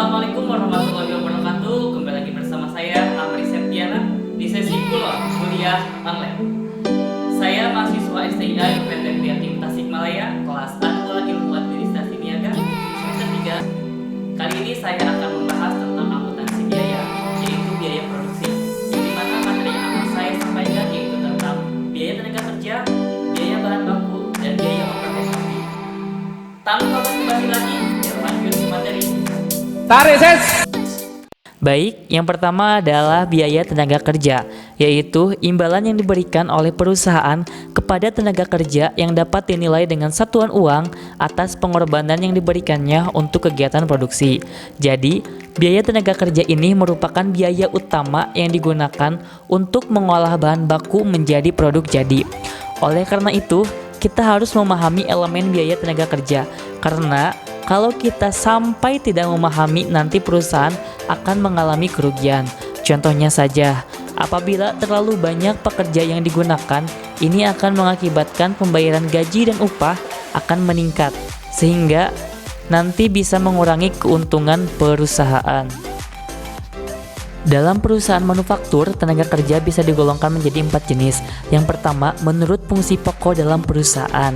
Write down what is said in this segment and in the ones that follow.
Assalamualaikum warahmatullahi wabarakatuh. Kembali lagi bersama saya Amri Septiana di sesi kuliah online. Saya mahasiswa STIA UPT Kreatif Tasikmalaya kelas A2 Ilmu Administrasi Niaga semester 3. Kali ini saya akan membahas tentang akuntansi biaya, yaitu biaya produksi. Di mana materi yang akan saya sampaikan yaitu tentang biaya tenaga kerja, biaya bahan baku, dan biaya overhead pabrik. Tanpa basa-basi lagi, lanjut ke materi. Tarik ses. Baik, yang pertama adalah biaya tenaga kerja, yaitu imbalan yang diberikan oleh perusahaan kepada tenaga kerja yang dapat dinilai dengan satuan uang atas pengorbanan yang diberikannya untuk kegiatan produksi. Jadi, biaya tenaga kerja ini merupakan biaya utama yang digunakan untuk mengolah bahan baku menjadi produk jadi. Oleh karena itu, kita harus memahami elemen biaya tenaga kerja, karena kalau kita sampai tidak memahami, nanti perusahaan akan mengalami kerugian. Contohnya saja, apabila terlalu banyak pekerja yang digunakan, ini akan mengakibatkan pembayaran gaji dan upah akan meningkat, sehingga nanti bisa mengurangi keuntungan perusahaan. Dalam perusahaan manufaktur, tenaga kerja bisa digolongkan menjadi 4 jenis. Yang pertama, menurut fungsi pokok dalam perusahaan.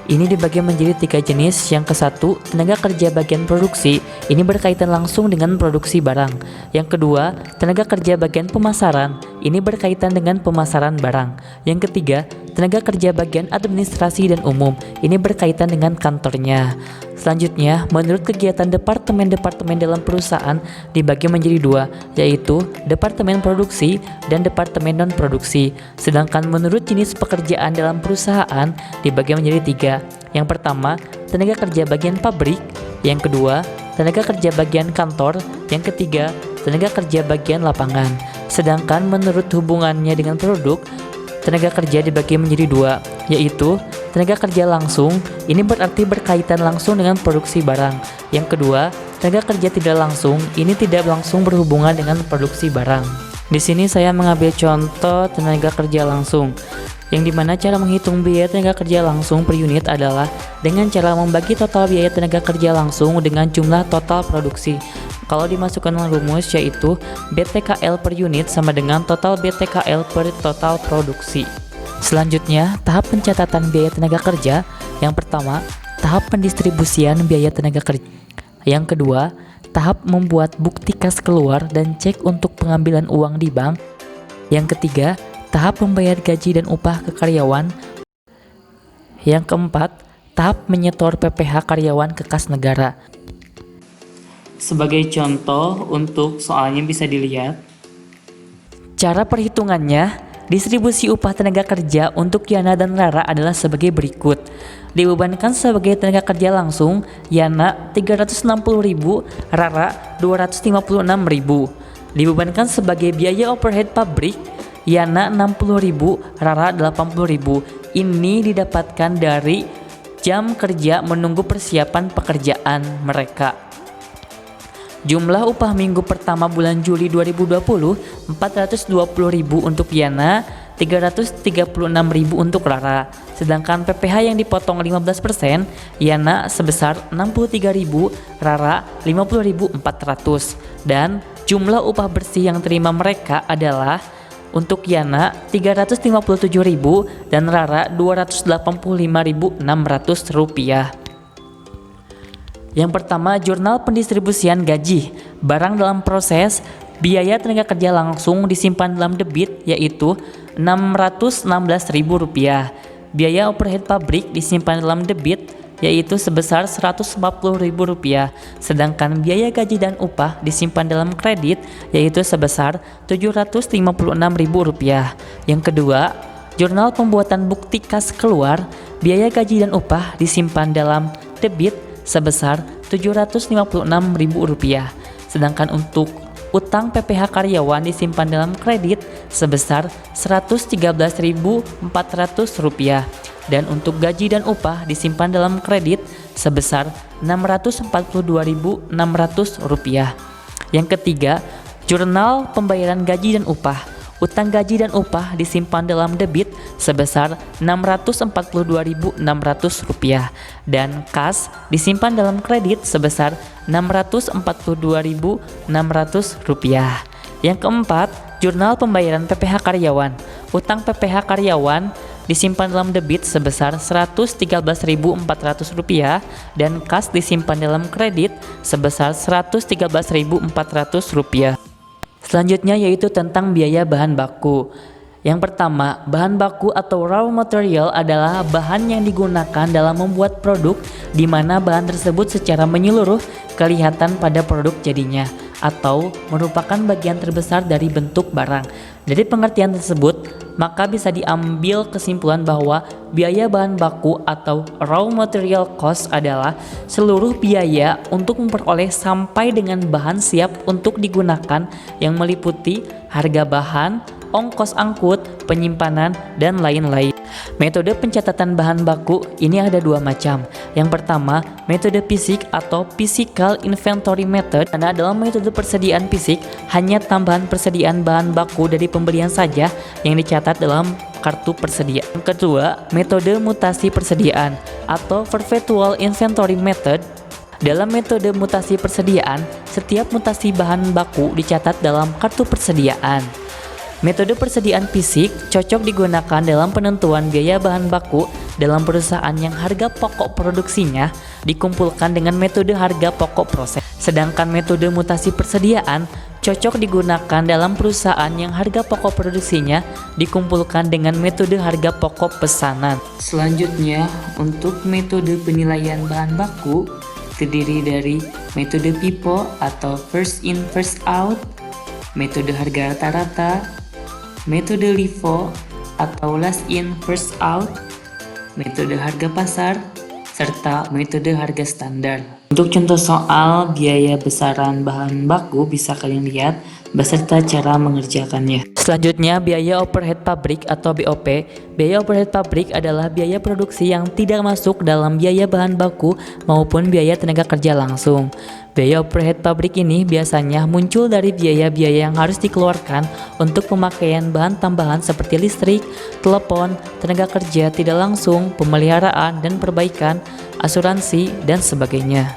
Ini dibagi menjadi 3 jenis. Yang ke-1, tenaga kerja bagian produksi. Ini berkaitan langsung dengan produksi barang. Yang kedua, tenaga kerja bagian pemasaran. Ini berkaitan dengan pemasaran barang. Yang ketiga, tenaga kerja bagian administrasi dan umum. Ini berkaitan dengan kantornya. Selanjutnya, menurut kegiatan departemen-departemen dalam perusahaan dibagi menjadi 2, yaitu departemen produksi dan departemen non-produksi. Sedangkan menurut jenis pekerjaan dalam perusahaan dibagi menjadi 3. Yang pertama, tenaga kerja bagian pabrik. Yang kedua, tenaga kerja bagian kantor. Yang ketiga, tenaga kerja bagian lapangan. Sedangkan menurut hubungannya dengan produk, tenaga kerja dibagi menjadi 2, yaitu tenaga kerja langsung. Ini berarti berkaitan langsung dengan produksi barang. Yang kedua, tenaga kerja tidak langsung. Ini tidak langsung berhubungan dengan produksi barang. Di sini saya mengambil contoh tenaga kerja langsung, yang dimana cara menghitung biaya tenaga kerja langsung per unit adalah dengan cara membagi total biaya tenaga kerja langsung dengan jumlah total produksi. Kalau dimasukkan dalam rumus, yaitu BTKL per unit sama dengan total BTKL per total produksi. Selanjutnya, tahap pencatatan biaya tenaga kerja. Yang pertama, tahap pendistribusian biaya tenaga kerja. Yang kedua, tahap membuat bukti kas keluar dan cek untuk pengambilan uang di bank. Yang ketiga, tahap membayar gaji dan upah ke karyawan. Yang keempat, tahap menyetor PPh karyawan ke kas negara. Sebagai contoh untuk soalnya bisa dilihat. Cara perhitungannya, distribusi upah tenaga kerja untuk Yana dan Rara adalah sebagai berikut. Dibebankan sebagai tenaga kerja langsung, Yana 360.000, Rara 256.000. Dibebankan sebagai biaya overhead pabrik, Yana 60.000, Rara 80.000. Ini didapatkan dari jam kerja menunggu persiapan pekerjaan mereka. Jumlah upah minggu pertama bulan Juli 2020, 420.000 untuk Yana, 336.000 untuk Rara. Sedangkan PPh yang dipotong 15%, Yana sebesar 63.000, Rara 50.400. Dan jumlah upah bersih yang terima mereka adalah untuk Yana 357.000 dan Rara 285.600 rupiah. Yang pertama, jurnal pendistribusian gaji. Barang dalam proses, biaya tenaga kerja langsung disimpan dalam debit, yaitu Rp616.000. Biaya overhead pabrik disimpan dalam debit, yaitu sebesar Rp140.000. Sedangkan biaya gaji dan upah disimpan dalam kredit, yaitu sebesar Rp756.000. Yang kedua, jurnal pembuatan bukti kas keluar. Biaya gaji dan upah disimpan dalam debit sebesar Rp756.000. Sedangkan untuk utang PPh karyawan disimpan dalam kredit sebesar Rp113.400 dan untuk gaji dan upah disimpan dalam kredit sebesar Rp642.600. Yang ketiga, jurnal pembayaran gaji dan upah. Utang gaji dan upah disimpan dalam debit sebesar Rp642.600 dan kas disimpan dalam kredit sebesar Rp642.600. Yang keempat, jurnal pembayaran PPh karyawan. Utang PPh karyawan disimpan dalam debit sebesar Rp113.400 dan kas disimpan dalam kredit sebesar Rp113.400. Selanjutnya yaitu tentang biaya bahan baku. Yang pertama, bahan baku atau raw material adalah bahan yang digunakan dalam membuat produk di mana bahan tersebut secara menyeluruh kelihatan pada produk jadinya atau merupakan bagian terbesar dari bentuk barang. Dari pengertian tersebut, maka bisa diambil kesimpulan bahwa biaya bahan baku atau raw material cost adalah seluruh biaya untuk memperoleh sampai dengan bahan siap untuk digunakan yang meliputi harga bahan, ongkos angkut, penyimpanan, dan lain-lain. Metode pencatatan bahan baku ini ada dua macam. Yang pertama, metode fisik atau physical inventory method. Karena dalam metode persediaan fisik, hanya tambahan persediaan bahan baku dari pembelian saja yang dicatat dalam kartu persediaan. Yang kedua, metode mutasi persediaan atau perpetual inventory method. Dalam metode mutasi persediaan, setiap mutasi bahan baku dicatat dalam kartu persediaan. Metode persediaan fisik cocok digunakan dalam penentuan biaya bahan baku dalam perusahaan yang harga pokok produksinya dikumpulkan dengan metode harga pokok proses. Sedangkan metode mutasi persediaan cocok digunakan dalam perusahaan yang harga pokok produksinya dikumpulkan dengan metode harga pokok pesanan. Selanjutnya, untuk metode penilaian bahan baku terdiri dari metode FIFO atau first in first out, metode harga rata-rata, metode LIFO atau last in first out, metode harga pasar, serta metode harga standar. Untuk contoh soal biaya besaran bahan baku bisa kalian lihat beserta cara mengerjakannya. Selanjutnya, biaya overhead pabrik atau BOP. Biaya overhead pabrik adalah biaya produksi yang tidak masuk dalam biaya bahan baku maupun biaya tenaga kerja langsung. Biaya overhead pabrik ini biasanya muncul dari biaya-biaya yang harus dikeluarkan untuk pemakaian bahan tambahan seperti listrik, telepon, tenaga kerja tidak langsung, pemeliharaan dan perbaikan, asuransi, dan sebagainya.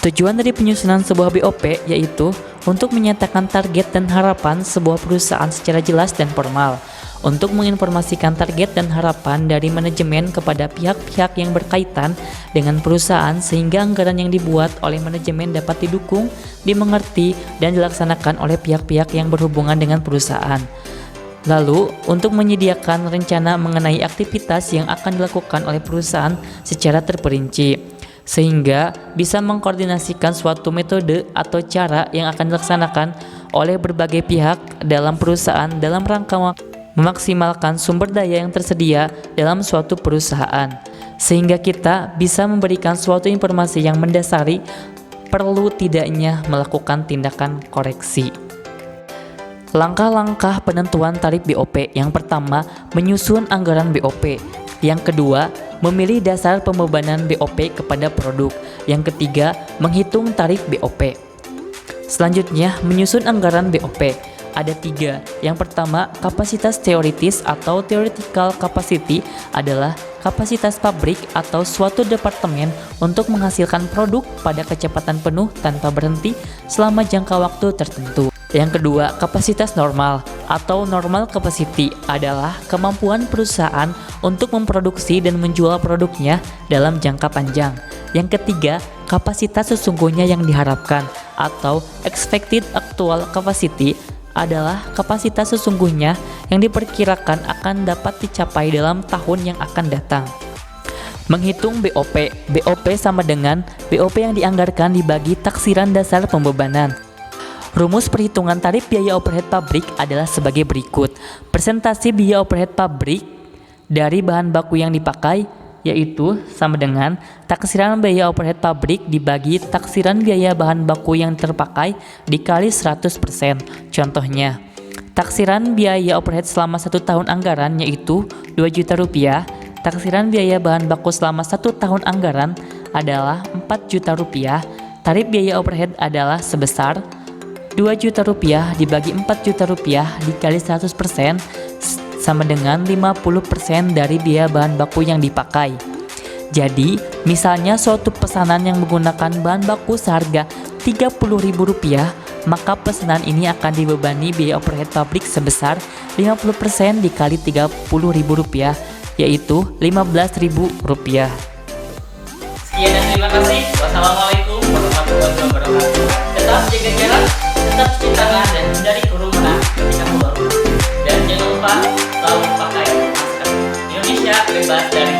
Tujuan dari penyusunan sebuah BOP yaitu untuk menyatakan target dan harapan sebuah perusahaan secara jelas dan formal, untuk menginformasikan target dan harapan dari manajemen kepada pihak-pihak yang berkaitan dengan perusahaan sehingga anggaran yang dibuat oleh manajemen dapat didukung, dimengerti, dan dilaksanakan oleh pihak-pihak yang berhubungan dengan perusahaan. Lalu, untuk menyediakan rencana mengenai aktivitas yang akan dilakukan oleh perusahaan secara terperinci, sehingga bisa mengkoordinasikan suatu metode atau cara yang akan dilaksanakan oleh berbagai pihak dalam perusahaan dalam rangka memaksimalkan sumber daya yang tersedia dalam suatu perusahaan, sehingga kita bisa memberikan suatu informasi yang mendasari perlu tidaknya melakukan tindakan koreksi. Langkah-langkah penentuan tarif BOP. Yang pertama, menyusun anggaran BOP. Yang kedua, memilih dasar pembebanan BOP kepada produk. Yang ketiga, menghitung tarif BOP. Selanjutnya, menyusun anggaran BOP. Ada 3. Yang pertama, kapasitas teoritis atau theoretical capacity adalah kapasitas pabrik atau suatu departemen untuk menghasilkan produk pada kecepatan penuh tanpa berhenti selama jangka waktu tertentu. Yang kedua, kapasitas normal atau normal capacity adalah kemampuan perusahaan untuk memproduksi dan menjual produknya dalam jangka panjang. Yang ketiga, kapasitas sesungguhnya yang diharapkan atau expected actual capacity adalah kapasitas sesungguhnya yang diperkirakan akan dapat dicapai dalam tahun yang akan datang. Menghitung BOP. BOP sama dengan BOP yang dianggarkan dibagi taksiran dasar pembebanan. Rumus perhitungan tarif biaya overhead pabrik adalah sebagai berikut. Persentase biaya overhead pabrik dari bahan baku yang dipakai yaitu sama dengan taksiran biaya overhead pabrik dibagi taksiran biaya bahan baku yang terpakai dikali 100%. Contohnya, taksiran biaya overhead selama 1 tahun anggaran yaitu Rp2 juta. Taksiran biaya bahan baku selama 1 tahun anggaran adalah Rp4 juta. Tarif biaya overhead adalah sebesar 2 juta rupiah dibagi 4 juta rupiah dikali 100% sama dengan 50% dari biaya bahan baku yang dipakai. Jadi, misalnya suatu pesanan yang menggunakan bahan baku seharga Rp30.000, maka pesanan ini akan dibebani biaya overhead pabrik sebesar 50% dikali Rp30.000, yaitu Rp15.000. Sekian dan terima kasih. Wassalamualaikum warahmatullahi wabarakatuh. Tetap jaga jarak, tetap cuci tangan dan hindari kerumunan ketika keluar rumah. Dan jangan lupa selalu pakai masker. Indonesia bebas dari